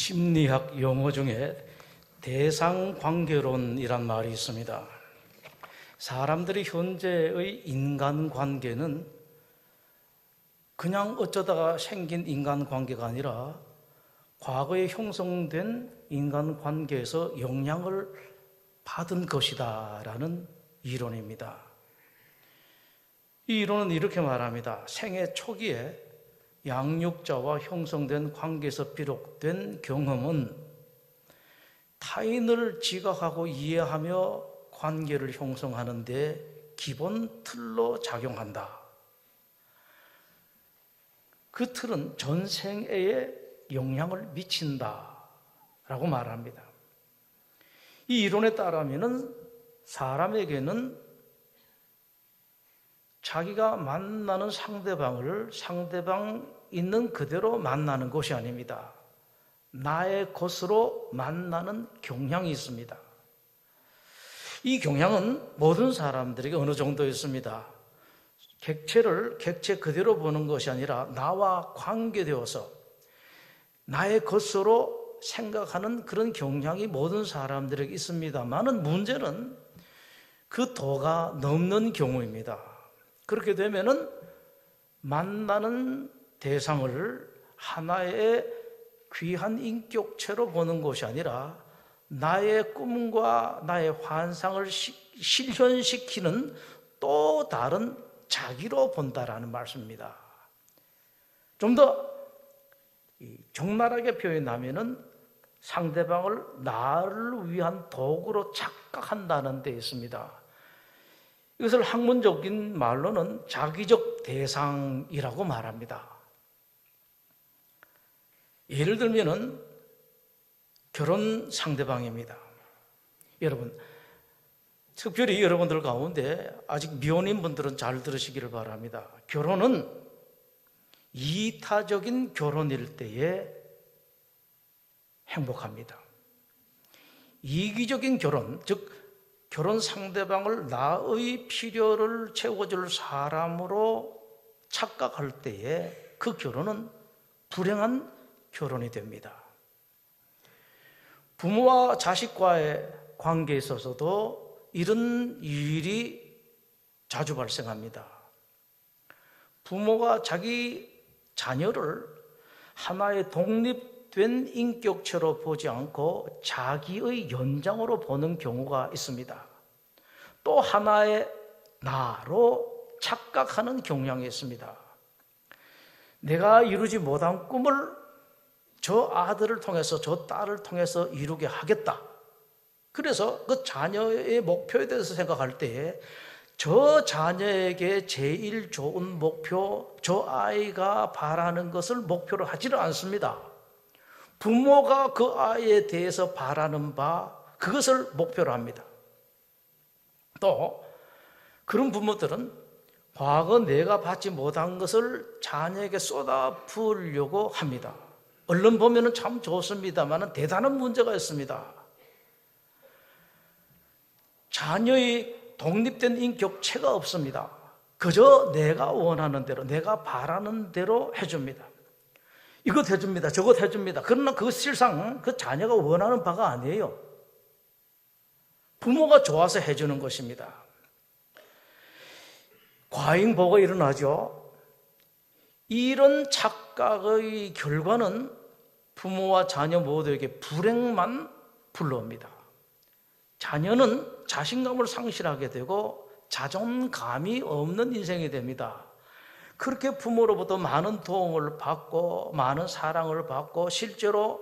심리학 용어 중에 대상관계론이란 말이 있습니다. 사람들이 현재의 인간관계는 그냥 어쩌다가 생긴 인간관계가 아니라 과거에 형성된 인간관계에서 영향을 받은 것이다 라는 이론입니다. 이 이론은 이렇게 말합니다. 생애 초기에 양육자와 형성된 관계에서 비롯된 경험은 타인을 지각하고 이해하며 관계를 형성하는 데 기본 틀로 작용한다. 그 틀은 전생애에 영향을 미친다라고 말합니다. 이 이론에 따르면 사람에게는 자기가 만나는 상대방을 상대방 있는 그대로 만나는 것이 아닙니다. 나의 것으로 만나는 경향이 있습니다. 이 경향은 모든 사람들에게 어느 정도 있습니다. 객체를 객체 그대로 보는 것이 아니라 나와 관계되어서 나의 것으로 생각하는 그런 경향이 모든 사람들에게 있습니다만은 문제는 그 도가 넘는 경우입니다. 그렇게 되면은 만나는 대상을 하나의 귀한 인격체로 보는 것이 아니라 나의 꿈과 나의 환상을 실현시키는 또 다른 자기로 본다라는 말씀입니다. 좀 더 적나라하게 표현하면은 상대방을 나를 위한 도구로 착각한다는 데 있습니다. 이것을 학문적인 말로는 자기적 대상이라고 말합니다. 예를 들면은 결혼 상대방입니다. 여러분, 특별히 여러분들 가운데 아직 미혼인 분들은 잘 들으시기를 바랍니다. 결혼은 이타적인 결혼일 때에 행복합니다. 이기적인 결혼, 즉 결혼 상대방을 나의 필요를 채워줄 사람으로 착각할 때에 그 결혼은 불행한 결혼이 됩니다. 부모와 자식과의 관계에 있어서도 이런 일이 자주 발생합니다. 부모가 자기 자녀를 하나의 독립된 인격체로 보지 않고 자기의 연장으로 보는 경우가 있습니다. 또 하나의 나로 착각하는 경향이 있습니다. 내가 이루지 못한 꿈을 저 아들을 통해서 저 딸을 통해서 이루게 하겠다. 그래서 그 자녀의 목표에 대해서 생각할 때에 저 자녀에게 제일 좋은 목표, 저 아이가 바라는 것을 목표로 하지는 않습니다. 부모가 그 아이에 대해서 바라는 바, 그것을 목표로 합니다. 또 그런 부모들은 과거 내가 받지 못한 것을 자녀에게 쏟아부으려고 합니다. 얼른 보면 참 좋습니다만 대단한 문제가 있습니다. 자녀의 독립된 인격체가 없습니다. 그저 내가 원하는 대로, 내가 바라는 대로 해줍니다. 이것 해줍니다. 저것 해줍니다. 그러나 그 실상 그 자녀가 원하는 바가 아니에요. 부모가 좋아서 해주는 것입니다. 과잉보가 일어나죠. 이런 착각의 결과는 부모와 자녀 모두에게 불행만 불러옵니다. 자녀는 자신감을 상실하게 되고 자존감이 없는 인생이 됩니다. 그렇게 부모로부터 많은 도움을 받고 많은 사랑을 받고 실제로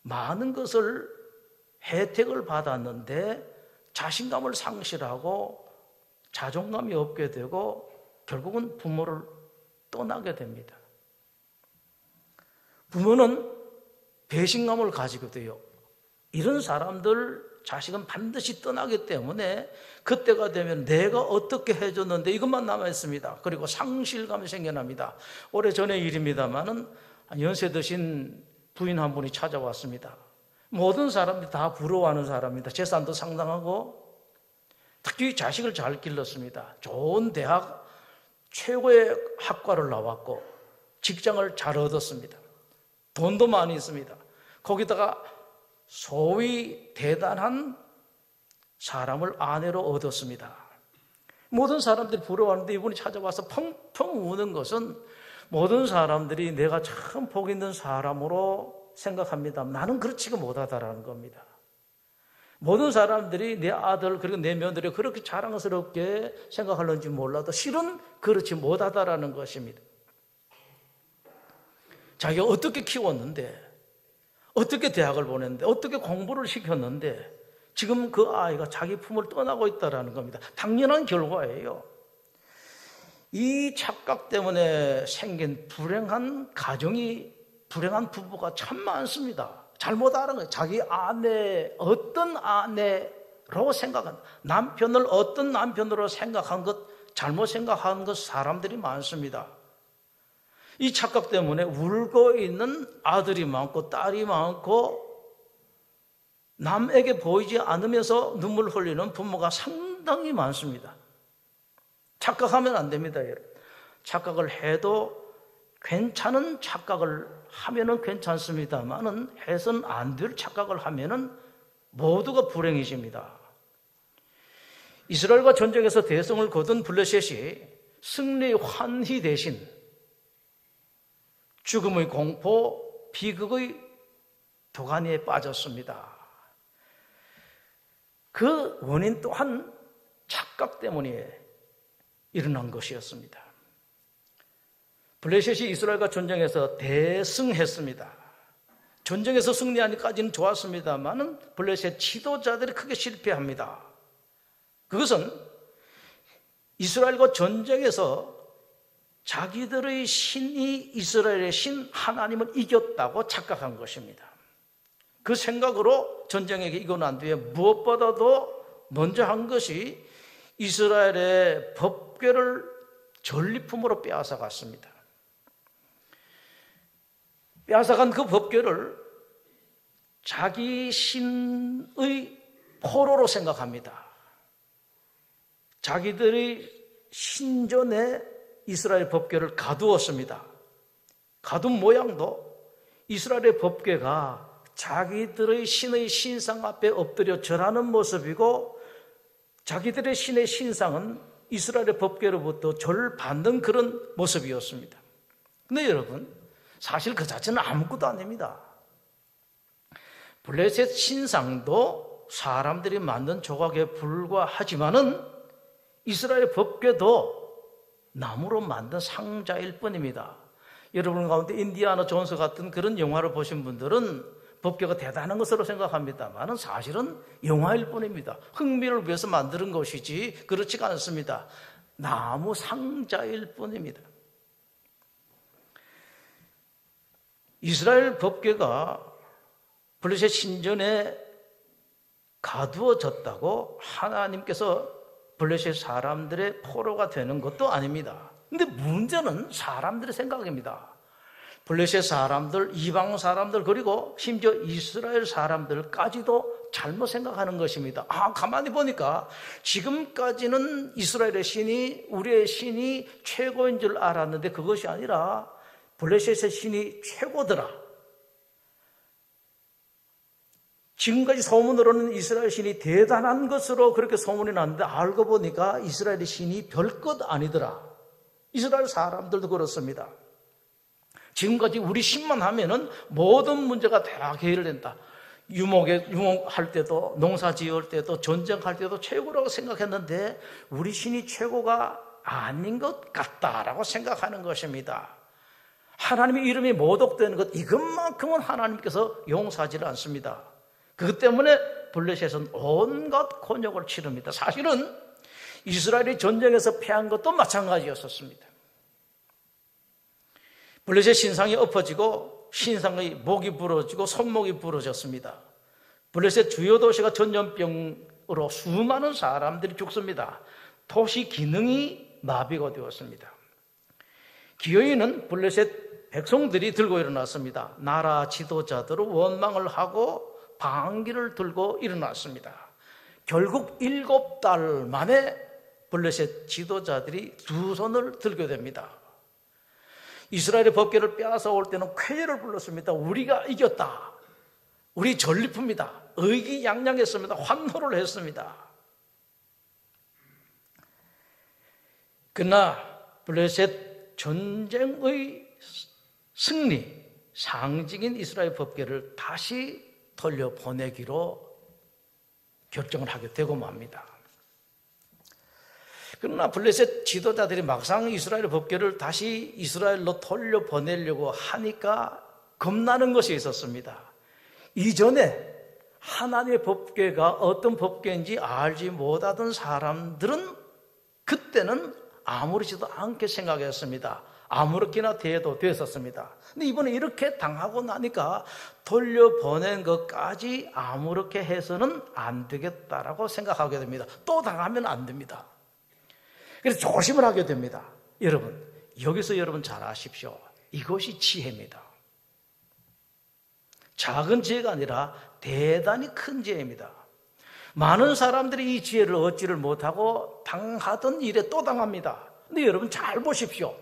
많은 것을 혜택을 받았는데 자신감을 상실하고 자존감이 없게 되고 결국은 부모를 떠나게 됩니다. 부모는 배신감을 가지게 돼요. 이런 사람들 자식은 반드시 떠나기 때문에 그때가 되면 내가 어떻게 해줬는데 이것만 남아있습니다. 그리고 상실감이 생겨납니다. 오래전의 일입니다만은 연세 드신 부인 한 분이 찾아왔습니다. 모든 사람들이 다 부러워하는 사람입니다. 재산도 상당하고 특히 자식을 잘 길렀습니다. 좋은 대학 최고의 학과를 나왔고 직장을 잘 얻었습니다. 돈도 많이 있습니다. 거기다가 소위 대단한 사람을 아내로 얻었습니다. 모든 사람들이 부러워하는데 이분이 찾아와서 펑펑 우는 것은 모든 사람들이 내가 참 복 있는 사람으로 생각합니다. 나는 그렇지가 못하다라는 겁니다. 모든 사람들이 내 아들 그리고 내 며느리 그렇게 자랑스럽게 생각하는지 몰라도 실은 그렇지 못하다라는 것입니다. 자기가 어떻게 키웠는데, 어떻게 대학을 보냈는데, 어떻게 공부를 시켰는데 지금 그 아이가 자기 품을 떠나고 있다는 겁니다. 당연한 결과예요. 이 착각 때문에 생긴 불행한 가정이, 불행한 부부가 참 많습니다. 잘못 알은 거예요. 자기 아내, 어떤 아내로 생각한, 남편을 어떤 남편으로 생각한 것, 잘못 생각한 것 사람들이 많습니다. 이 착각 때문에 울고 있는 아들이 많고 딸이 많고 남에게 보이지 않으면서 눈물 흘리는 부모가 상당히 많습니다. 착각하면 안 됩니다, 여러분. 착각을 해도 괜찮은 착각을 하면은 괜찮습니다만은 해서는 안 될 착각을 하면은 모두가 불행해집니다. 이스라엘과 전쟁에서 대성을 거둔 블레셋이 승리의 환희 대신 죽음의 공포, 비극의 도가니에 빠졌습니다. 그 원인 또한 착각 때문에 일어난 것이었습니다. 블레셋이 이스라엘과 전쟁에서 대승했습니다. 전쟁에서 승리하기까지는 좋았습니다만 블레셋 지도자들이 크게 실패합니다. 그것은 이스라엘과 전쟁에서 자기들의 신이 이스라엘의 신 하나님을 이겼다고 착각한 것입니다. 그 생각으로 전쟁에게 이기고 난 뒤에 무엇보다도 먼저 한 것이 이스라엘의 법궤를 전리품으로 빼앗아 갔습니다. 빼앗아간 그 법궤를 자기 신의 포로로 생각합니다. 자기들의 신전에 이스라엘 법궤를 가두었습니다. 가둔 모양도 이스라엘의 법궤가 자기들의 신의 신상 앞에 엎드려 절하는 모습이고 자기들의 신의 신상은 이스라엘의 법궤로부터 절 받는 그런 모습이었습니다. 근데 여러분, 사실 그 자체는 아무것도 아닙니다. 블레셋 신상도 사람들이 만든 조각에 불과하지만은 이스라엘 법궤도 나무로 만든 상자일 뿐입니다. 여러분 가운데 인디아나 존스 같은 그런 영화를 보신 분들은 법궤가 대단한 것으로 생각합니다만 사실은 영화일 뿐입니다. 흥미를 위해서 만드는 것이지 그렇지가 않습니다. 나무 상자일 뿐입니다. 이스라엘 법궤가 블레셋 신전에 가두어졌다고 하나님께서 블레셋 사람들의 포로가 되는 것도 아닙니다. 근데 문제는 사람들의 생각입니다. 블레셋 사람들, 이방 사람들, 그리고 심지어 이스라엘 사람들까지도 잘못 생각하는 것입니다. 가만히 보니까 지금까지는 이스라엘의 신이, 우리의 신이 최고인 줄 알았는데 그것이 아니라 블레셋의 신이 최고더라. 지금까지 소문으로는 이스라엘 신이 대단한 것으로 그렇게 소문이 났는데 알고 보니까 이스라엘의 신이 별것 아니더라. 이스라엘 사람들도 그렇습니다. 지금까지 우리 신만 하면은 모든 문제가 다 해결된다. 유목할 때도, 농사 지을 때도, 전쟁할 때도 최고라고 생각했는데 우리 신이 최고가 아닌 것 같다라고 생각하는 것입니다. 하나님의 이름이 모독되는 것, 이것만큼은 하나님께서 용서하지 않습니다. 그것 때문에 블레셋은 온갖 곤욕을 치릅니다. 사실은 이스라엘이 전쟁에서 패한 것도 마찬가지였었습니다. 블레셋 신상이 엎어지고 신상의 목이 부러지고 손목이 부러졌습니다. 블레셋 주요 도시가 전염병으로 수많은 사람들이 죽습니다. 도시 기능이 마비가 되었습니다. 기어이는 블레셋 백성들이 들고 일어났습니다. 나라 지도자들은 원망을 하고 방귀를 들고 일어났습니다. 결국 7달 만에 블레셋 지도자들이 두 손을 들게 됩니다. 이스라엘의 법궤를 빼앗아 올 때는 쾌회를 불렀습니다. 우리가 이겼다. 우리 전리품이다. 의기양양했습니다. 환호를 했습니다. 그러나 블레셋 전쟁의 승리, 상징인 이스라엘 법궤를 다시 돌려보내기로 결정을 하게 되고 맙니다. 그러나 블레셋 지도자들이 막상 이스라엘 법궤를 다시 이스라엘로 돌려보내려고 하니까 겁나는 것이 있었습니다. 이전에 하나님의 법궤가 어떤 법궤인지 알지 못하던 사람들은 그때는 아무렇지도 않게 생각했습니다. 아무렇게나 대해도 됐었습니다. 근데 이번에 이렇게 당하고 나니까 돌려보낸 것까지 아무렇게 해서는 안 되겠다라고 생각하게 됩니다. 또 당하면 안 됩니다. 그래서 조심을 하게 됩니다. 여러분, 여기서 여러분 잘 아십시오. 이것이 지혜입니다. 작은 지혜가 아니라 대단히 큰 지혜입니다. 많은 사람들이 이 지혜를 얻지를 못하고 당하던 일에 또 당합니다. 근데 여러분 잘 보십시오.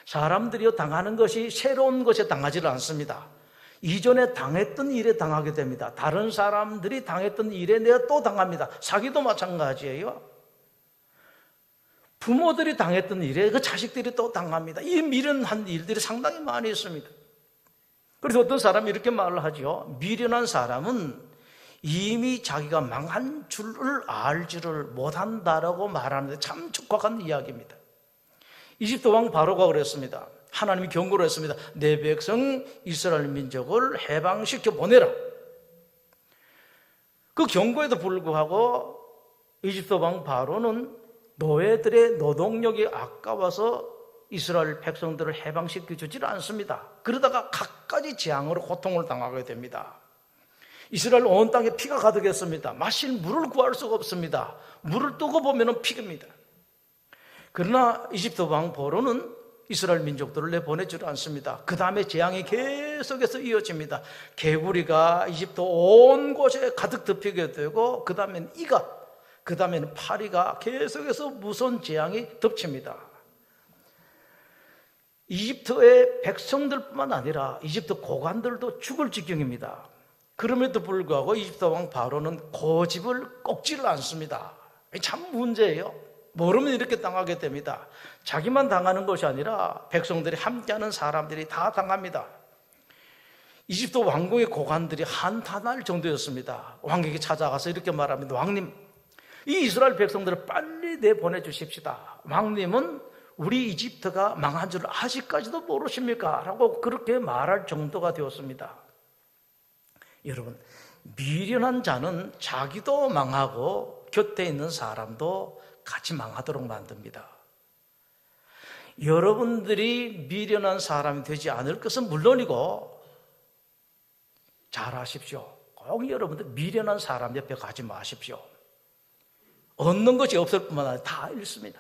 사람들이 당하는 것이 새로운 것에 당하지를 않습니다. 이전에 당했던 일에 당하게 됩니다. 다른 사람들이 당했던 일에 내가 또 당합니다. 사기도 마찬가지예요. 부모들이 당했던 일에 그 자식들이 또 당합니다. 이 미련한 일들이 상당히 많이 있습니다. 그래서 어떤 사람이 이렇게 말을 하죠. 미련한 사람은 이미 자기가 망한 줄을 알지를 못한다라고 말하는데 참 적확한 이야기입니다. 이집트 왕 바로가 그랬습니다. 하나님이 경고를 했습니다. 내 백성 이스라엘 민족을 해방시켜 보내라. 그 경고에도 불구하고 이집트 왕 바로는 노예들의 노동력이 아까워서 이스라엘 백성들을 해방시켜 주지를 않습니다. 그러다가 갖가지 재앙으로 고통을 당하게 됩니다. 이스라엘 온 땅에 피가 가득했습니다. 마실 물을 구할 수가 없습니다. 물을 뜨고 보면 피입니다. 그러나 이집트 왕 바로는 이스라엘 민족들을 내보내지를 않습니다. 그 다음에 재앙이 계속해서 이어집니다. 개구리가 이집트 온 곳에 가득 덮이게 되고 그 다음에는 이가, 그 다음에는 파리가 계속해서 무서운 재앙이 덮칩니다. 이집트의 백성들뿐만 아니라 이집트 고관들도 죽을 지경입니다. 그럼에도 불구하고 이집트 왕 바로는 고집을 꺾지를 않습니다. 참 문제예요. 모르면 이렇게 당하게 됩니다. 자기만 당하는 것이 아니라 백성들이 함께하는 사람들이 다 당합니다. 이집트 왕궁의 고관들이 한탄할 정도였습니다. 왕에게 찾아가서 이렇게 말합니다. 왕님, 이 이스라엘 백성들을 빨리 내보내 주십시다. 왕님은 우리 이집트가 망한 줄 아직까지도 모르십니까? 라고 그렇게 말할 정도가 되었습니다. 여러분, 미련한 자는 자기도 망하고 곁에 있는 사람도 같이 망하도록 만듭니다. 여러분들이 미련한 사람이 되지 않을 것은 물론이고 잘 아십시오. 꼭 여러분들 미련한 사람 옆에 가지 마십시오. 얻는 것이 없을 뿐만 아니라 다 잃습니다.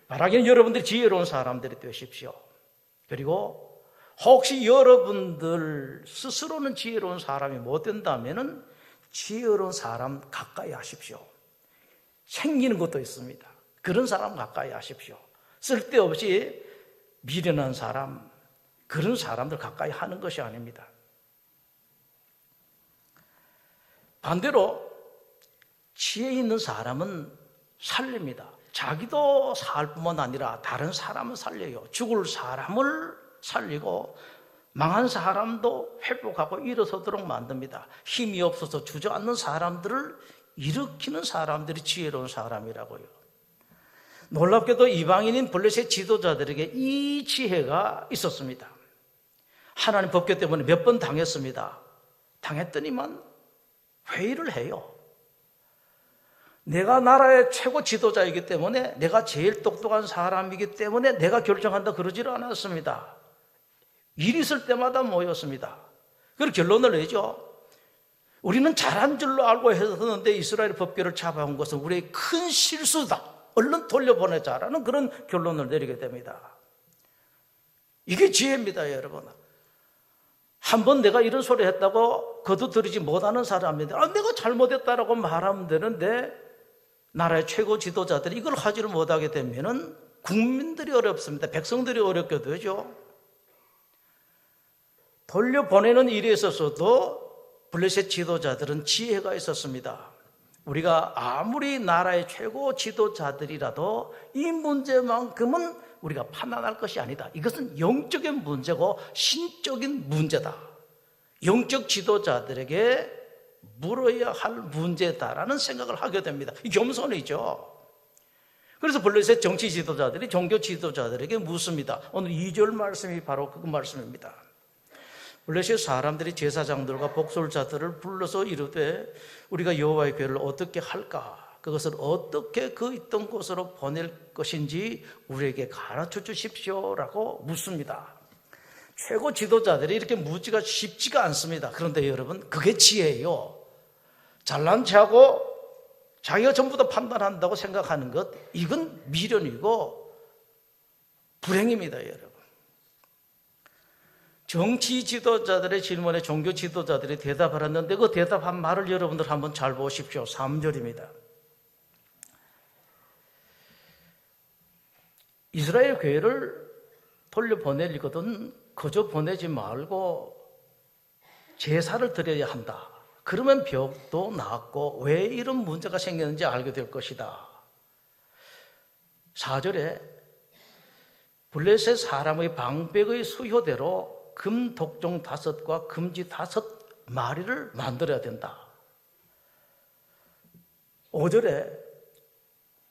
말하기는 여러분들이 지혜로운 사람들이 되십시오. 그리고 혹시 여러분들 스스로는 지혜로운 사람이 못 된다면 지혜로운 사람 가까이 하십시오. 생기는 것도 있습니다. 그런 사람 가까이 하십시오. 쓸데없이 미련한 사람, 그런 사람들 가까이 하는 것이 아닙니다. 반대로 지혜 있는 사람은 살립니다. 자기도 살 뿐만 아니라 다른 사람을 살려요. 죽을 사람을 살리고 망한 사람도 회복하고 일어서도록 만듭니다. 힘이 없어서 주저앉는 사람들을 일으키는 사람들이 지혜로운 사람이라고요. 놀랍게도 이방인인 블레셋 지도자들에게 이 지혜가 있었습니다. 하나님 법궤 때문에 몇 번 당했습니다. 당했더니만 회의를 해요. 내가 나라의 최고 지도자이기 때문에, 내가 제일 똑똑한 사람이기 때문에 내가 결정한다 그러지를 않았습니다. 일 있을 때마다 모였습니다. 그리고 결론을 내죠. 우리는 잘한 줄로 알고 했었는데 이스라엘 법궤를 잡아온 것은 우리의 큰 실수다. 얼른 돌려보내자라는 그런 결론을 내리게 됩니다. 이게 지혜입니다, 여러분. 한번 내가 이런 소리 했다고 거두들이지 못하는 사람인데 내가 잘못했다라고 말하면 되는데 나라의 최고 지도자들이 이걸 하지를 못하게 되면은 국민들이 어렵습니다. 백성들이 어렵게 되죠. 돌려보내는 일에 있어서도 블레셋 지도자들은 지혜가 있었습니다. 우리가 아무리 나라의 최고 지도자들이라도 이 문제만큼은 우리가 판단할 것이 아니다. 이것은 영적인 문제고 신적인 문제다. 영적 지도자들에게 물어야 할 문제다라는 생각을 하게 됩니다. 이 겸손이죠. 그래서 블레셋 정치 지도자들이 종교 지도자들에게 묻습니다. 오늘 2절 말씀이 바로 그 말씀입니다. 블레셋 사람들이 제사장들과 복술자들을 불러서 이르되 우리가 여호와의 궤를 어떻게 할까? 그것을 어떻게 그 있던 곳으로 보낼 것인지 우리에게 가르쳐 주십시오라고 묻습니다. 최고 지도자들이 이렇게 묻기가 쉽지가 않습니다. 그런데 여러분, 그게 지혜예요. 잘난 체하고 자기가 전부 다 판단한다고 생각하는 것, 이건 미련이고 불행입니다, 여러분. 정치 지도자들의 질문에 종교 지도자들이 대답을 했는데 그 대답한 말을 여러분들 한번 잘 보십시오. 3절입니다. 이스라엘 교회를 돌려보내려거든 그저 보내지 말고 제사를 드려야 한다. 그러면 벽도 낫고 왜 이런 문제가 생겼는지 알게 될 것이다. 4절에 블레셋 사람의 방백의 수효대로 금 독종 5과 금지 5마리를 만들어야 된다. 5절에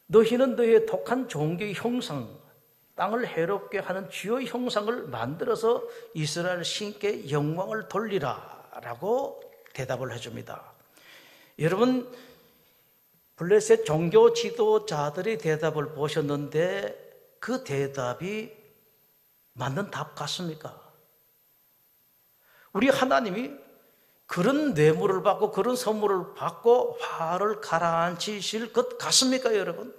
너희는 너희의 독한 종교의 형상, 땅을 해롭게 하는 주의 형상을 만들어서 이스라엘 신께 영광을 돌리라 라고 대답을 해줍니다. 여러분, 블레셋 종교 지도자들의 대답을 보셨는데 그 대답이 맞는 답 같습니까? 우리 하나님이 그런 뇌물을 받고 그런 선물을 받고 화를 가라앉히실 것 같습니까, 여러분?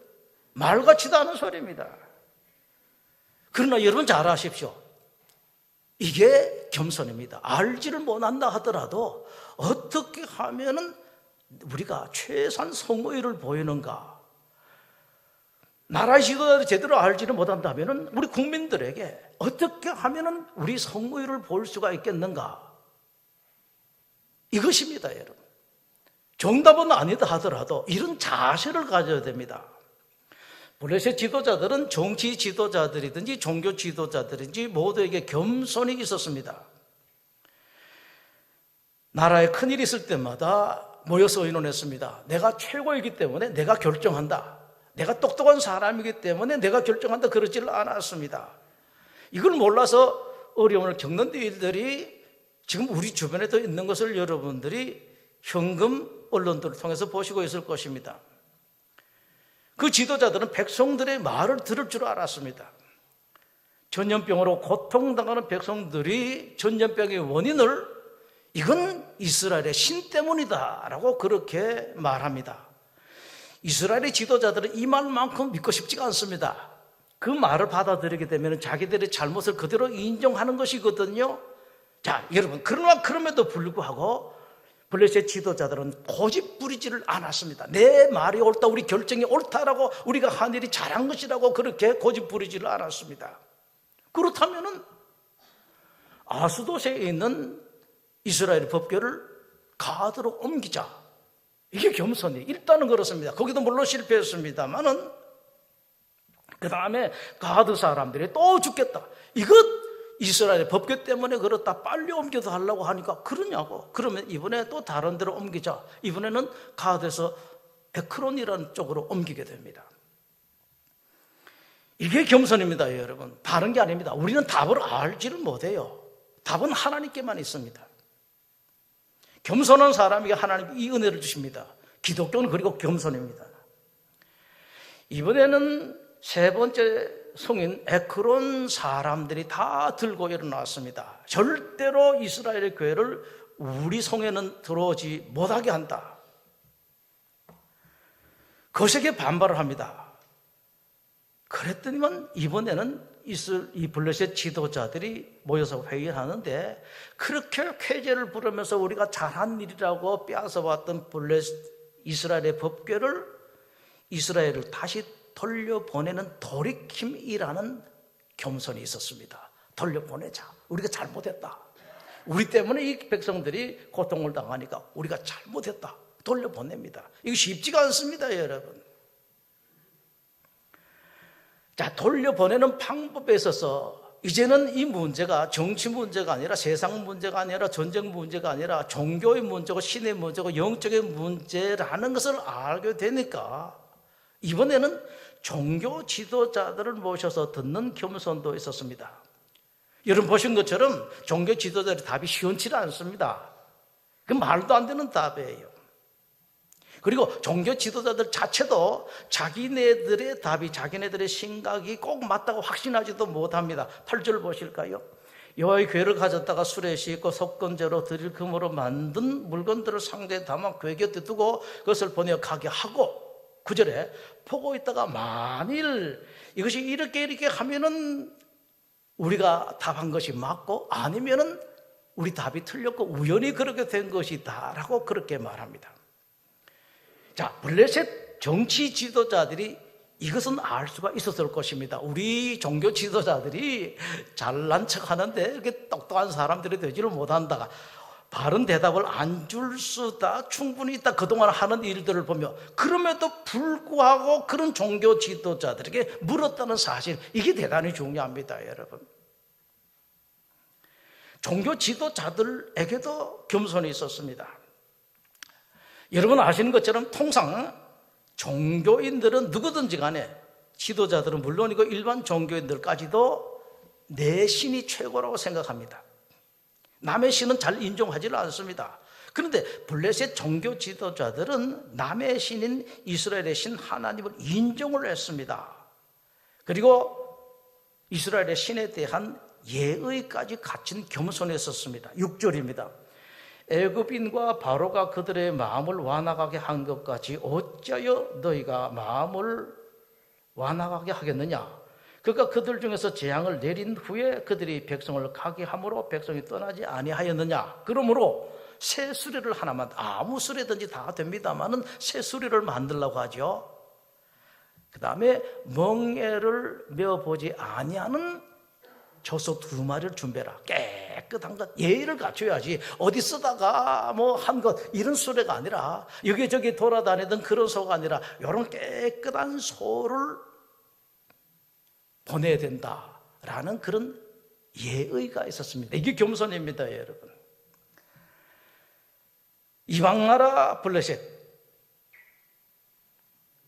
말 같지도 않은 소리입니다. 그러나 여러분 잘 아십시오. 이게 겸손입니다. 알지를 못한다 하더라도 어떻게 하면은 우리가 최소한 성의를 보이는가? 나라의 지도자들이 제대로 알지를 못한다면은 우리 국민들에게 어떻게 하면은 우리 성의를 볼 수가 있겠는가? 이것입니다, 여러분. 정답은 아니다 하더라도 이런 자세를 가져야 됩니다. 블레셋 지도자들은 정치 지도자들이든지 종교 지도자들인지 모두에게 겸손이 있었습니다. 나라에 큰일이 있을 때마다 모여서 의논했습니다. 내가 최고이기 때문에 내가 결정한다. 내가 똑똑한 사람이기 때문에 내가 결정한다. 그러지를 않았습니다. 이걸 몰라서 어려움을 겪는 일들이 지금 우리 주변에도 있는 것을 여러분들이 현금 언론들을 통해서 보시고 있을 것입니다. 그 지도자들은 백성들의 말을 들을 줄 알았습니다. 전염병으로 고통당하는 백성들이 전염병의 원인을 이건 이스라엘의 신 때문이다 라고 그렇게 말합니다. 이스라엘의 지도자들은 이 말만큼 믿고 싶지가 않습니다. 그 말을 받아들이게 되면 자기들의 잘못을 그대로 인정하는 것이거든요. 자, 여러분, 그러나 그럼에도 불구하고 블레셋 지도자들은 고집 부리지를 않았습니다. 내 말이 옳다, 우리 결정이 옳다라고, 우리가 한 일이 잘한 것이라고 그렇게 고집 부리지를 않았습니다. 그렇다면은 아스돗에 있는 이스라엘 법궤를 가드로 옮기자. 이게 겸손이 일단은 그렇습니다. 거기도 물론 실패했습니다만은 그 다음에 가드 사람들이 또 죽겠다. 이것 이스라엘 법궤 때문에 그렇다. 빨리 옮겨서 하려고 하니까 그러냐고. 그러면 이번에 또 다른 데로 옮기자. 이번에는 가드에서 에크론이라는 쪽으로 옮기게 됩니다. 이게 겸손입니다, 여러분. 다른 게 아닙니다. 우리는 답을 알지를 못해요. 답은 하나님께만 있습니다. 겸손한 사람에게 하나님이 이 은혜를 주십니다. 기독교는 그리고 겸손입니다. 이번에는 세 번째 성인 에크론 사람들이 다 들고 일어났습니다. 절대로 이스라엘의 교회를 우리 성에는 들어오지 못하게 한다. 거세게 반발을 합니다. 그랬더니만 이번에는 이 블레셋 지도자들이 모여서 회의를 하는데 그렇게 쾌재를 부르면서 우리가 잘한 일이라고 빼앗아왔던 이스라엘의 법궤를 이스라엘을 다시 돌려보내는 돌이킴이라는 겸손이 있었습니다. 돌려보내자. 우리가 잘못했다. 우리 때문에 이 백성들이 고통을 당하니까 우리가 잘못했다. 돌려보냅니다. 이거 쉽지가 않습니다, 여러분. 자, 돌려보내는 방법에 있어서 이제는 이 문제가 정치 문제가 아니라 세상 문제가 아니라 전쟁 문제가 아니라 종교의 문제고 신의 문제고 영적인 문제라는 것을 알게 되니까 이번에는 종교 지도자들을 모셔서 듣는 겸손도 있었습니다. 여러분 보신 것처럼 종교 지도자들의 답이 시원치 않습니다. 그 말도 안 되는 답이에요. 그리고 종교 지도자들 자체도 자기네들의 답이 자기네들의 생각이 꼭 맞다고 확신하지도 못합니다. 8절 보실까요? 여호와의 궤를 가졌다가 술에 씻고 속건제로 드릴 금으로 만든 물건들을 상대에 담아 궤 곁에 두고 그것을 보내어 가게 하고 9절에 보고 있다가 만일 이것이 이렇게 하면은 우리가 답한 것이 맞고 아니면은 우리 답이 틀렸고 우연히 그렇게 된 것이다 라고 그렇게 말합니다. 자, 블레셋 정치 지도자들이 이것은 알 수가 있었을 것입니다. 우리 종교 지도자들이 잘난 척 하는데 이렇게 똑똑한 사람들이 되지를 못한다. 바른 대답을 안 줄 수다 충분히 있다. 그동안 하는 일들을 보며 그럼에도 불구하고 그런 종교 지도자들에게 물었다는 사실, 이게 대단히 중요합니다, 여러분. 종교 지도자들에게도 겸손이 있었습니다. 여러분 아시는 것처럼 통상 종교인들은 누구든지 간에 지도자들은 물론이고 일반 종교인들까지도 내 신이 최고라고 생각합니다. 남의 신은 잘 인정하지 않습니다. 그런데 블레셋 종교 지도자들은 남의 신인 이스라엘의 신 하나님을 인정을 했습니다. 그리고 이스라엘의 신에 대한 예의까지 갖춘 겸손했었습니다. 6절입니다. 애굽인과 바로가 그들의 마음을 완악하게 한 것 같이 어찌하여 너희가 마음을 완악하게 하겠느냐? 그가 그들 중에서 재앙을 내린 후에 그들이 백성을 가게 함으로 백성이 떠나지 아니하였느냐? 그러므로 새 수레를 하나만, 아무 수레든지 다 됩니다만은 새 수레를 만들려고 하죠. 그 다음에 멍에를 메어보지 아니하는 저소 2마리를 준비해라. 깨끗한 것, 예의를 갖춰야지. 어디 쓰다가 한 것, 이런 수레가 아니라 여기저기 돌아다니던 그런 소가 아니라 이런 깨끗한 소를 보내야 된다라는 그런 예의가 있었습니다. 이게 겸손입니다, 여러분. 이방나라 블레셋,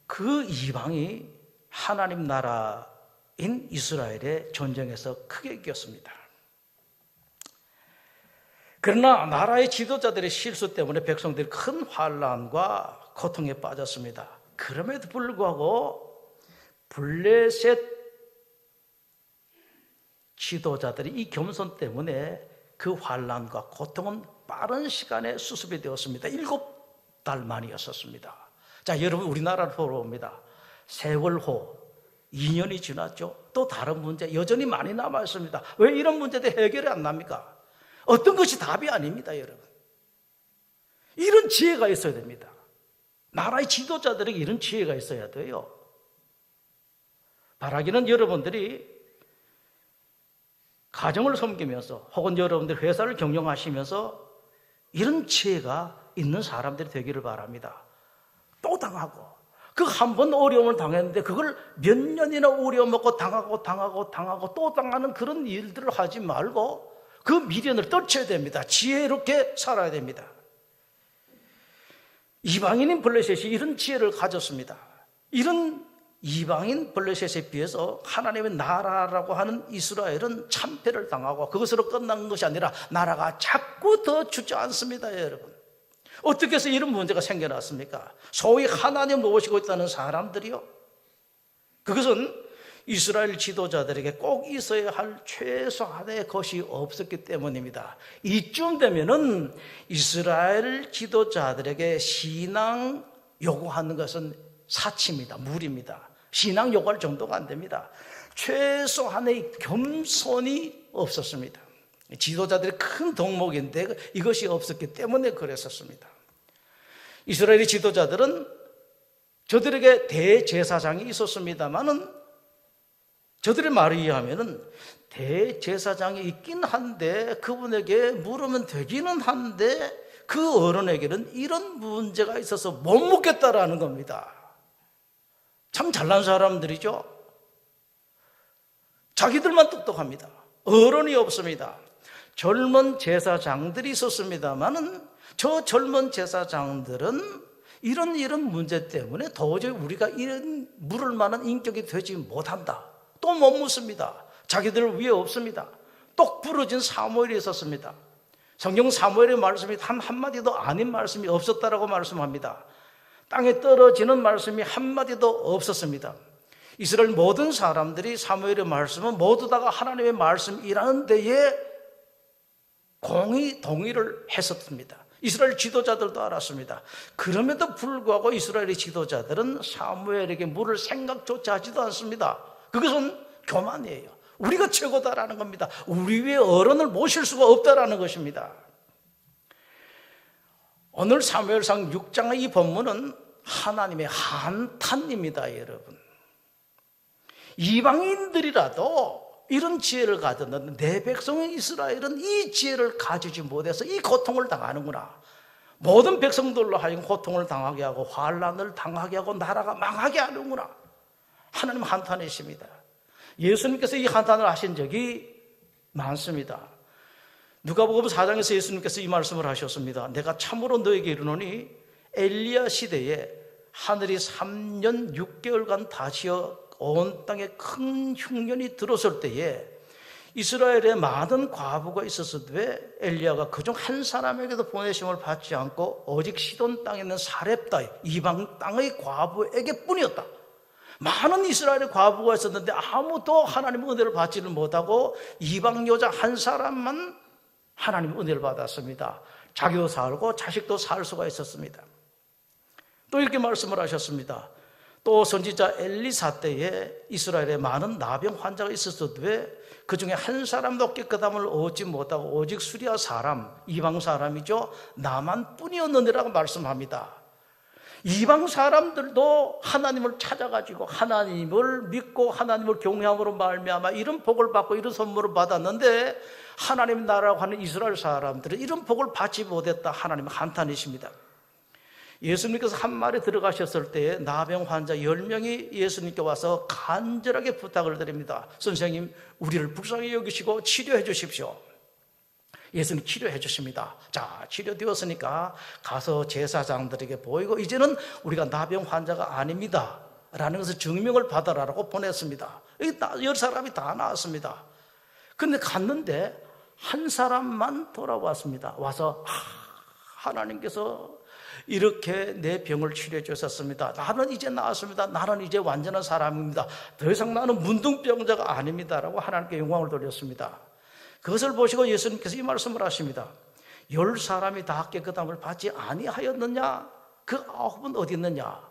그 이방이 하나님 나라인 이스라엘의 전쟁에서 크게 이겼습니다. 그러나 나라의 지도자들의 실수 때문에 백성들이 큰 환난과 고통에 빠졌습니다. 그럼에도 불구하고 블레셋 지도자들이 이 겸손 때문에 그 환난과 고통은 빠른 시간에 수습이 되었습니다. 7달 만이었습니다. 자, 여러분 우리나라를 돌아옵니다. 세월호 2년이 지났죠. 또 다른 문제 여전히 많이 남아 있습니다. 왜 이런 문제들 해결이 안 납니까? 어떤 것이 답이 아닙니다, 여러분. 이런 지혜가 있어야 됩니다. 나라의 지도자들에게 이런 지혜가 있어야 돼요. 바라기는 여러분들이 가정을 섬기면서 혹은 여러분들 회사를 경영하시면서 이런 지혜가 있는 사람들이 되기를 바랍니다. 또 당하고 그 한 번 어려움을 당했는데 그걸 몇 년이나 우려먹고 당하고 또 당하는 그런 일들을 하지 말고 그 미련을 떨쳐야 됩니다. 지혜롭게 살아야 됩니다. 이방인인 블레셋이 이런 지혜를 가졌습니다. 이런 이방인 블레셋에 비해서 하나님의 나라라고 하는 이스라엘은 참패를 당하고 그것으로 끝난 것이 아니라 나라가 자꾸 더 주저앉습니다, 여러분. 어떻게 해서 이런 문제가 생겨났습니까? 소위 하나님 모시고 있다는 사람들이요, 그것은 이스라엘 지도자들에게 꼭 있어야 할 최소한의 것이 없었기 때문입니다. 이쯤 되면은 이스라엘 지도자들에게 신앙 요구하는 것은 사치입니다. 무리입니다. 신앙 요구할 정도가 안 됩니다. 최소한의 겸손이 없었습니다. 지도자들의 큰 덕목인데 이것이 없었기 때문에 그랬었습니다. 이스라엘의 지도자들은 저들에게 대제사장이 있었습니다만은 저들의 말에 의하면은 대제사장이 있긴 한데 그분에게 물으면 되기는 한데 그 어른에게는 이런 문제가 있어서 못 묻겠다라는 겁니다. 참 잘난 사람들이죠. 자기들만 똑똑합니다. 어른이 없습니다. 젊은 제사장들이 있었습니다만은 저 젊은 제사장들은 이런 문제 때문에 도저히 우리가 이런 물을 만한 인격이 되지 못한다. 또 못 묻습니다. 자기들 위에 없습니다. 똑 부러진 사무엘이 있었습니다. 성경 사무엘의 말씀이 단 한마디도 아닌 말씀이 없었다라고 말씀합니다. 땅에 떨어지는 말씀이 한마디도 없었습니다. 이스라엘 모든 사람들이 사무엘의 말씀은 모두 다가 하나님의 말씀이라는 데에 공의 동의를 했었습니다. 이스라엘 지도자들도 알았습니다. 그럼에도 불구하고 이스라엘의 지도자들은 사무엘에게 물을 생각조차 하지도 않습니다. 그것은 교만이에요. 우리가 최고다라는 겁니다. 우리 위에 어른을 모실 수가 없다라는 것입니다. 오늘 사무엘상 6장의 이 본문은 하나님의 한탄입니다, 여러분. 이방인들이라도 이런 지혜를 가졌는데 내 백성인 이스라엘은 이 지혜를 가지지 못해서 이 고통을 당하는구나. 모든 백성들로 하여금 고통을 당하게 하고 환난을 당하게 하고 나라가 망하게 하는구나. 하나님 한탄이십니다. 예수님께서 이 한탄을 하신 적이 많습니다. 누가복음 4장에서 예수님께서 이 말씀을 하셨습니다. 내가 참으로 너에게 이르노니 엘리야 시대에 하늘이 3년 6개월간 다시어 온 땅에 큰 흉년이 들었을 때에 이스라엘에 많은 과부가 있었으되 엘리야가 그중 한 사람에게도 보내심을 받지 않고 오직 시돈 땅에 있는 사렙다 이방 땅의 과부에게 뿐이었다. 많은 이스라엘의 과부가 있었는데 아무도 하나님의 은혜를 받지를 못하고 이방 여자 한 사람만 하나님의 은혜를 받았습니다. 자기도 살고 자식도 살 수가 있었습니다. 또 이렇게 말씀을 하셨습니다. 또 선지자 엘리사 때에 이스라엘에 많은 나병 환자가 있었어도 그 중에 한 사람도 깨끗함을 얻지 못하고 오직 수리아 사람, 이방 사람이죠, 나만 뿐이었느니라고 말씀합니다. 이방 사람들도 하나님을 찾아가지고 하나님을 믿고 하나님을 경외함으로 말미암아 이런 복을 받고 이런 선물을 받았는데 하나님 나라라고 하는 이스라엘 사람들은 이런 복을 받지 못했다. 하나님은 한탄이십니다. 예수님께서 한 마리 들어가셨을 때에 나병 환자 10명이 예수님께 와서 간절하게 부탁을 드립니다. 선생님, 우리를 불쌍히 여기시고 치료해 주십시오. 예수님 치료해 주십니다. 자, 치료되었으니까 가서 제사장들에게 보이고 이제는 우리가 나병 환자가 아닙니다 라는 것을 증명을 받아라라고 보냈습니다. 10사람이 다 나왔습니다. 근데 갔는데 한 사람만 돌아왔습니다. 와서 하나님께서 이렇게 내 병을 치료해 주셨습니다. 나는 이제 나았습니다. 나는 이제 완전한 사람입니다. 더 이상 나는 문둥병자가 아닙니다라고 하나님께 영광을 돌렸습니다. 그것을 보시고 예수님께서 이 말씀을 하십니다. 10사람이 다 깨끗함을 받지 아니하였느냐? 그 9은 어디 있느냐?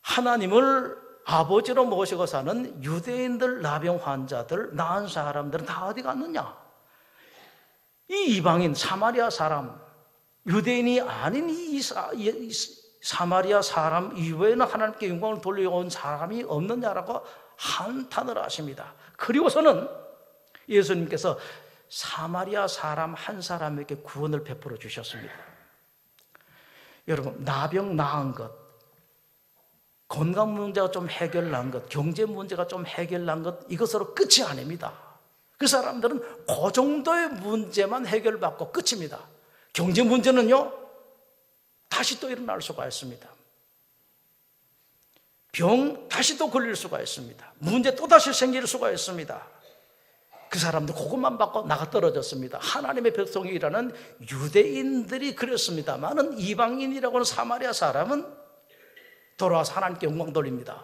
하나님을 아버지로 모시고 사는 유대인들, 나병 환자들, 나은 사람들은 다 어디 갔느냐? 이 이방인 사마리아 사람, 유대인이 아닌 이 사마리아 사람 이외에는 하나님께 영광을 돌려온 사람이 없느냐라고 한탄을 하십니다. 그리고서는 예수님께서 사마리아 사람 한 사람에게 구원을 베풀어 주셨습니다. 여러분, 나병 나은 것, 건강 문제가 좀 해결난 것, 경제 문제가 좀 해결난 것, 이것으로 끝이 아닙니다. 그 사람들은 그 정도의 문제만 해결받고 끝입니다. 경제 문제는요, 다시 또 일어날 수가 있습니다. 병 다시 또 걸릴 수가 있습니다. 문제 또 다시 생길 수가 있습니다. 그 사람들 그것만 받고 나가 떨어졌습니다. 하나님의 백성이라는 유대인들이 그랬습니다만은 이방인이라고 하는 사마리아 사람은 돌아와서 하나님께 영광 돌립니다.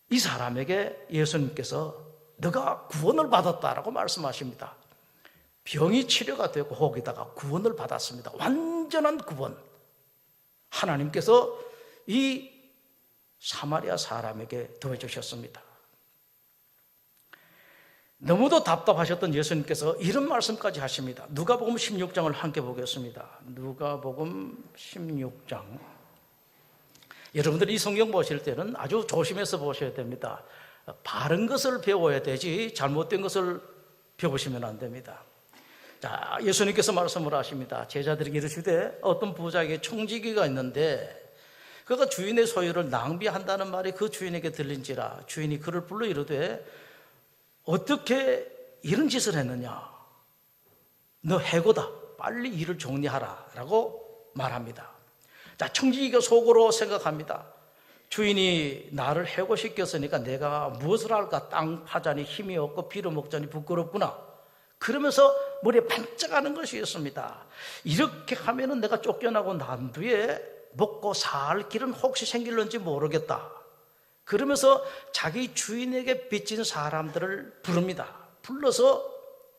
이 사람에게 예수님께서 너가 구원을 받았다라고 말씀하십니다. 병이 치료가 되고 거기다가 구원을 받았습니다. 완전한 구원. 하나님께서 이 사마리아 사람에게 더해주셨습니다. 너무도 답답하셨던 예수님께서 이런 말씀까지 하십니다. 누가복음 16장을 함께 보겠습니다. 누가복음 16장 여러분들이 이 성경 보실 때는 아주 조심해서 보셔야 됩니다. 바른 것을 배워야 되지 잘못된 것을 배우시면 안 됩니다. 자, 예수님께서 말씀을 하십니다. 제자들에게 이르시되 어떤 부자에게 청지기가 있는데 그가 주인의 소유를 낭비한다는 말이 그 주인에게 들린지라. 주인이 그를 불러 이르되 어떻게 이런 짓을 했느냐? 너 해고다. 빨리 일을 정리하라 라고 말합니다. 자, 청지기가 속으로 생각합니다. 주인이 나를 해고시켰으니까 내가 무엇을 할까? 땅 파자니 힘이 없고 빌어먹자니 부끄럽구나. 그러면서 머리에 반짝하는 것이었습니다. 이렇게 하면은 내가 쫓겨나고 난 뒤에 먹고 살 길은 혹시 생길는지 모르겠다. 그러면서 자기 주인에게 빚진 사람들을 부릅니다. 불러서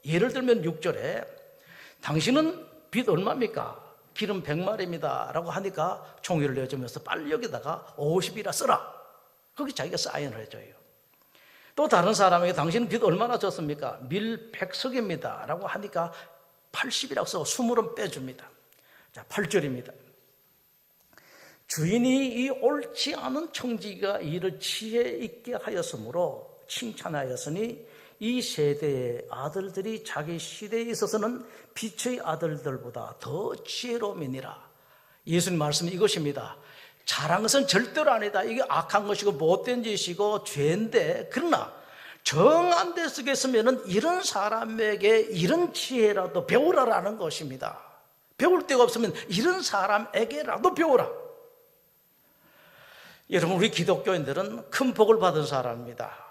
예를 들면 6절에 당신은 빚 얼마입니까? 기름 100마리입니다 라고 하니까 종이를 내주면서 빨리 여기다가 50이라 써라. 거기 자기가 사인을 해줘요. 또 다른 사람에게 당신은 빚 얼마나 졌습니까? 밀 100석입니다 라고 하니까 80이라고 써 20은 빼줍니다. 자, 8절입니다. 주인이 이 옳지 않은 청지기가 이를 지혜 있게 하였으므로 칭찬하였으니 이 세대의 아들들이 자기 시대에 있어서는 빛의 아들들보다 더 지혜로움이니라. 예수님 말씀은 이것입니다. 잘한 것은 절대로 아니다. 이게 악한 것이고 못된 짓이고 죄인데, 그러나 정한 데 쓰겠으면 이런 사람에게 이런 지혜라도 배우라라는 것입니다. 배울 데가 없으면 이런 사람에게라도 배우라. 여러분, 우리 기독교인들은 큰 복을 받은 사람입니다.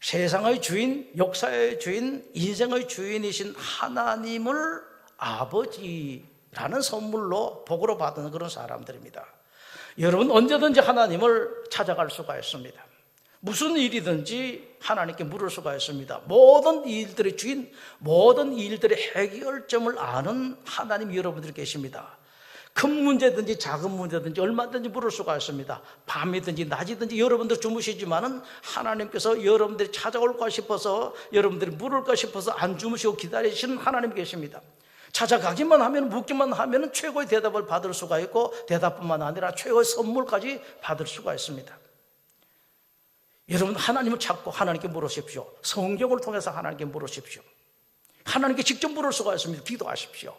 세상의 주인, 역사의 주인, 인생의 주인이신 하나님을 아버지라는 선물로 복으로 받은 그런 사람들입니다. 여러분, 언제든지 하나님을 찾아갈 수가 있습니다. 무슨 일이든지 하나님께 물을 수가 있습니다. 모든 일들의 주인, 모든 일들의 해결점을 아는 하나님 여러분들이 계십니다. 큰 문제든지 작은 문제든지 얼마든지 물을 수가 있습니다. 밤이든지 낮이든지 여러분들 주무시지만은 하나님께서 여러분들이 찾아올까 싶어서, 여러분들이 물을까 싶어서 안 주무시고 기다리시는 하나님 계십니다. 찾아가기만 하면, 묻기만 하면 최고의 대답을 받을 수가 있고, 대답뿐만 아니라 최고의 선물까지 받을 수가 있습니다. 여러분, 하나님을 찾고 하나님께 물으십시오. 성경을 통해서 하나님께 물으십시오. 하나님께 직접 물을 수가 있습니다. 기도하십시오.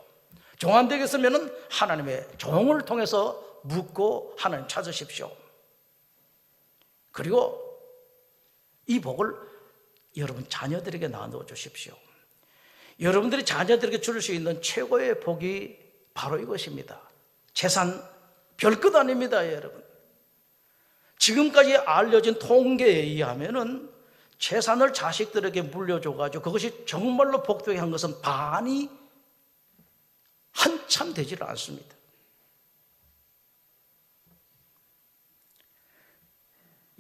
종 안 되겠으면 하나님의 종을 통해서 묻고 하나님 찾으십시오. 그리고 이 복을 여러분 자녀들에게 나누어 주십시오. 여러분들이 자녀들에게 줄 수 있는 최고의 복이 바로 이것입니다. 재산 별것 아닙니다, 여러분. 지금까지 알려진 통계에 의하면은 재산을 자식들에게 물려줘가지고 그것이 정말로 복되게 한 것은 반이 한참 되지를 않습니다.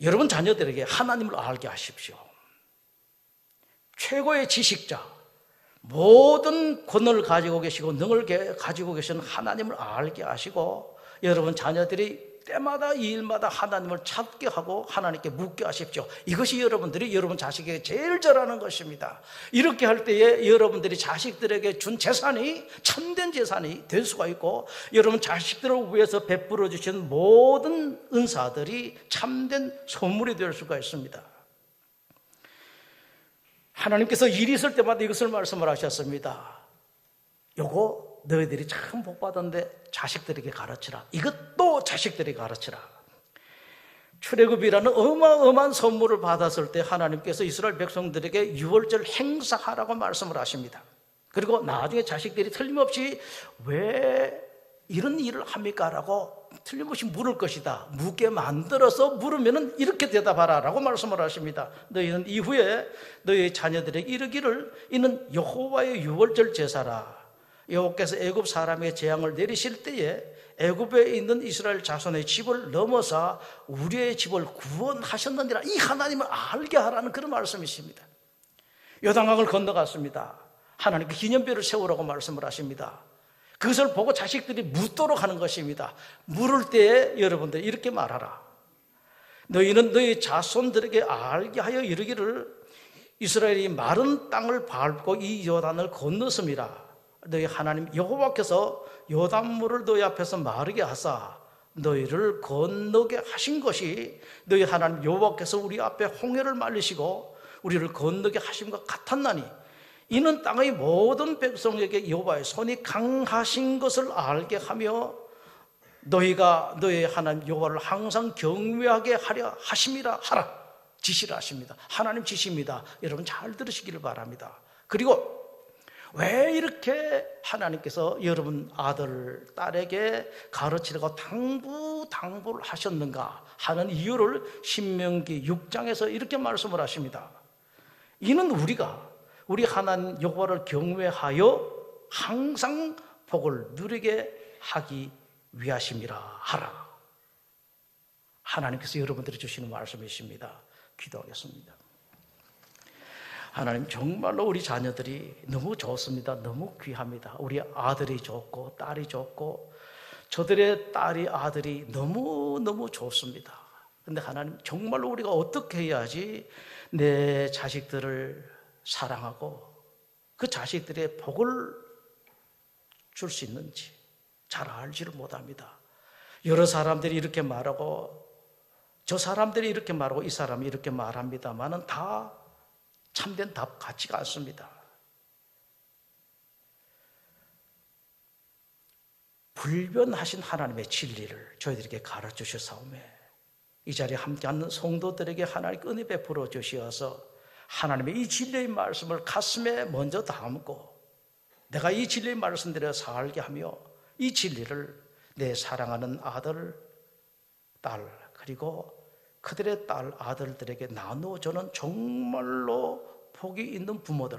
여러분 자녀들에게 하나님을 알게 하십시오. 최고의 지식자, 모든 권능을 가지고 계시고 능을 가지고 계시는 하나님을 알게 하시고, 여러분 자녀들이 때마다 이 일마다 하나님을 찾게 하고 하나님께 묻게 하십시오. 이것이 여러분들이 여러분 자식에게 제일 잘하는 것입니다. 이렇게 할 때에 여러분들이 자식들에게 준 재산이 참된 재산이 될 수가 있고, 여러분 자식들을 위해서 베풀어 주신 모든 은사들이 참된 선물이 될 수가 있습니다. 하나님께서 일이 있을 때마다 이것을 말씀을 하셨습니다. 요거 너희들이 참 복받았는데 자식들에게 가르치라. 이것도 자식들에게 가르치라. 출애굽이라는 어마어마한 선물을 받았을 때 하나님께서 이스라엘 백성들에게 유월절 행사하라고 말씀을 하십니다. 그리고 나중에 자식들이 틀림없이 왜 이런 일을 합니까? 라고 틀림없이 물을 것이다. 묻게 만들어서 물으면 이렇게 대답하라 라고 말씀을 하십니다. 너희는 이후에 너희 자녀들에게 이르기를 이는 여호와의 유월절 제사라. 여호와께서 애굽 사람의 재앙을 내리실 때에 애굽에 있는 이스라엘 자손의 집을 넘어서 우리의 집을 구원하셨느니라. 이 하나님을 알게 하라는 그런 말씀이십니다. 요단강을 건너갔습니다. 하나님께 기념비를 세우라고 말씀을 하십니다. 그것을 보고 자식들이 묻도록 하는 것입니다. 물을 때에 여러분들 이렇게 말하라. 너희는 너희 자손들에게 알게 하여 이르기를 이스라엘이 마른 땅을 밟고 이 요단을 건넜음이라. 너희 하나님 여호와께서 요단물을 너희 앞에서 마르게 하사 너희를 건너게 하신 것이 너희 하나님 여호와께서 우리 앞에 홍해를 말리시고 우리를 건너게 하신 것 같았나니 이는 땅의 모든 백성에게 여호와의 손이 강하신 것을 알게 하며 너희가 너희 하나님 여호와를 항상 경외하게 하려 하심이라 하라. 지시를 하십니다. 하나님 지시입니다. 여러분 잘 들으시기를 바랍니다. 그리고 왜 이렇게 하나님께서 여러분 아들, 딸에게 가르치라고 당부를 하셨는가 하는 이유를 신명기 6장에서 이렇게 말씀을 하십니다. 이는 우리가 우리 하나님 여호와를 경외하여 항상 복을 누리게 하기 위하심이라 하라. 하나님께서 여러분들이 주시는 말씀이십니다. 기도하겠습니다. 하나님, 정말로 우리 자녀들이 너무 좋습니다. 너무 귀합니다. 우리 아들이 좋고 딸이 좋고 저들의 딸이 아들이 너무너무 좋습니다. 그런데 하나님, 정말로 우리가 어떻게 해야지 내 자식들을 사랑하고 그 자식들의 복을 줄 수 있는지 잘 알지를 못합니다. 여러 사람들이 이렇게 말하고 저 사람들이 이렇게 말하고 이 사람이 이렇게 말합니다만은 다 참된 답 같지가 않습니다. 불변하신 하나님의 진리를 저희들에게 가르쳐 주셨사오매 이 자리에 함께하는 성도들에게 하나님 은혜 베풀어 주시어서 하나님의 이 진리의 말씀을 가슴에 먼저 담고 내가 이 진리의 말씀대로 살게 하며 이 진리를 내 사랑하는 아들, 딸 그리고 그들의 딸, 아들들에게 나누어 저는 정말로 복이 있는 부모들,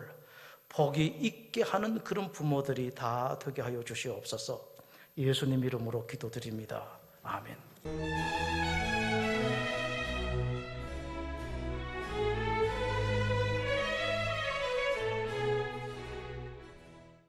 복이 있게 하는 그런 부모들이 다 되게 하여 주시옵소서. 예수님 이름으로 기도드립니다. 아멘.